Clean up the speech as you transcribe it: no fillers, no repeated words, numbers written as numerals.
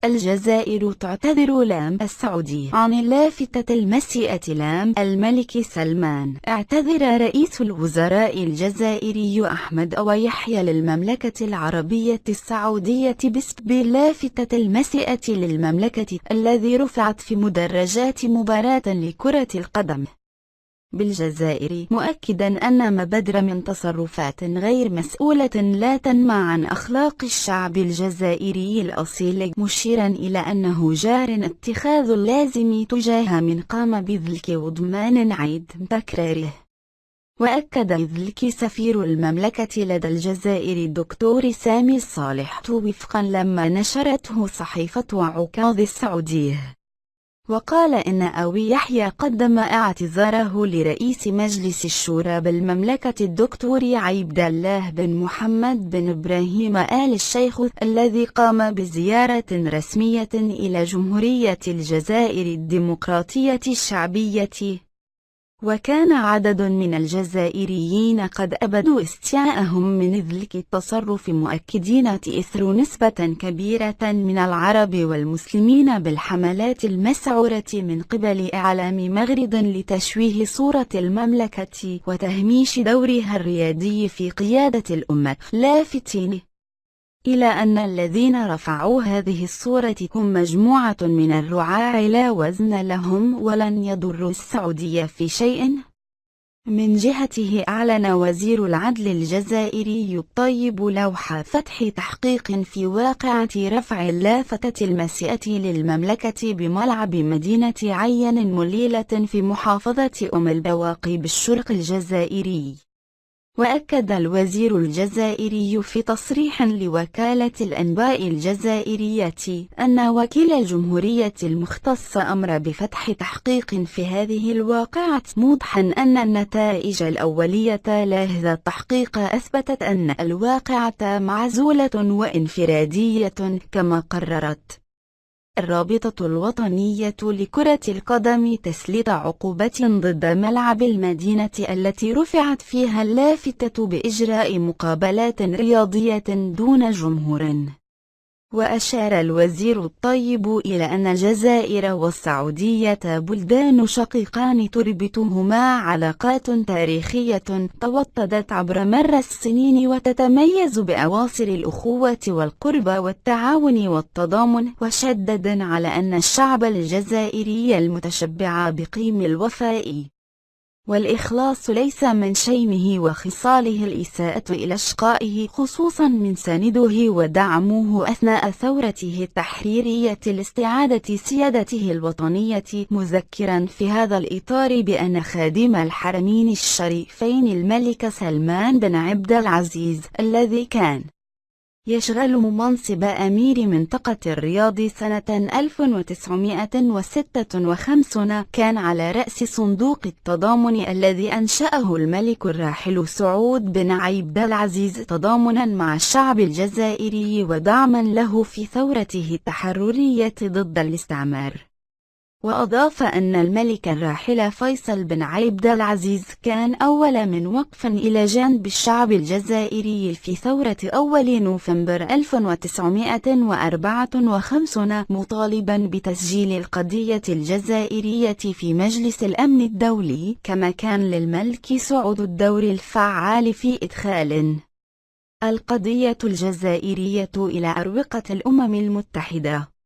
الجزائر تعتذر لام السعودي عن اللافتة المسيئة لام الملك سلمان. اعتذر رئيس الوزراء الجزائري أحمد ويحيى للمملكة العربية السعودية بسبب اللافتة المسيئة للمملكة الذي رفعت في مدرجات مباراة لكرة القدم بالجزائر، مؤكدا أن ما بدر من تصرفات غير مسؤولة لا تنمى عن أخلاق الشعب الجزائري الأصيل، مشيرا إلى أنه جار اتخاذ اللازم تجاه من قام بذلك وضمان عيد تكراره. وأكد ذلك سفير المملكة لدى الجزائر الدكتور سامي الصالح وفقا لما نشرته صحيفة عكاظ السعودية. وقال إن أبي يحيى قدم اعتذاره لرئيس مجلس الشورى بالمملكة الدكتور عبد الله بن محمد بن إبراهيم آل الشيخ الذي قام بزيارة رسمية إلى جمهورية الجزائر الديمقراطية الشعبية. وكان عدد من الجزائريين قد أبدوا استياءهم من ذلك التصرف، مؤكدين تأثر نسبة كبيرة من العرب والمسلمين بالحملات المسعورة من قبل إعلام مغرض لتشويه صورة المملكة وتهميش دورها الريادي في قيادة الأمة، لافتين إلى أن الذين رفعوا هذه الصورة هم مجموعة من الرعاع لا وزن لهم ولن يضروا السعودية في شيء. من جهته أعلن وزير العدل الجزائري الطيب لوح فتح تحقيق في واقعة رفع اللافتة المسيئة للمملكة بملعب مدينة عين مليلة في محافظة أم البواقي بالشرق الجزائري. وأكد الوزير الجزائري في تصريح لوكالة الأنباء الجزائرية أن وكيل الجمهورية المختص أمر بفتح تحقيق في هذه الواقعة، موضحا أن النتائج الأولية لهذا التحقيق أثبتت أن الواقعة معزولة وانفرادية كما قررت الرابطة الوطنية لكرة القدم تسليط عقوبة ضد ملعب المدينة التي رفعت فيها اللافتة بإجراء مقابلات رياضية دون جمهور. وأشار الوزير الطيب إلى أن الجزائر والسعودية بلدان شقيقان تربطهما علاقات تاريخية توطدت عبر مر السنين وتتميز بأواصر الأخوة والقرب والتعاون والتضامن، وشدد على أن الشعب الجزائري المتشبع بقيم الوفاء والإخلاص ليس من شيمه وخصاله الإساءة إلى أشقائه، خصوصا من سانده ودعموه أثناء ثورته التحريرية لاستعادة سيادته الوطنية، مذكرا في هذا الإطار بأن خادم الحرمين الشريفين الملك سلمان بن عبد العزيز الذي كان يشغل منصب أمير منطقة الرياض سنة 1956 كان على رأس صندوق التضامن الذي أنشأه الملك الراحل سعود بن عبد العزيز تضامنا مع الشعب الجزائري ودعما له في ثورته التحررية ضد الاستعمار. وأضاف أن الملك الراحل فيصل بن عبد العزيز كان أول من وقف إلى جانب الشعب الجزائري في ثورة أول نوفمبر 1954 مطالبا بتسجيل القضية الجزائرية في مجلس الأمن الدولي، كما كان للملك سعود الدور الفعال في إدخال القضية الجزائرية إلى أروقة الأمم المتحدة.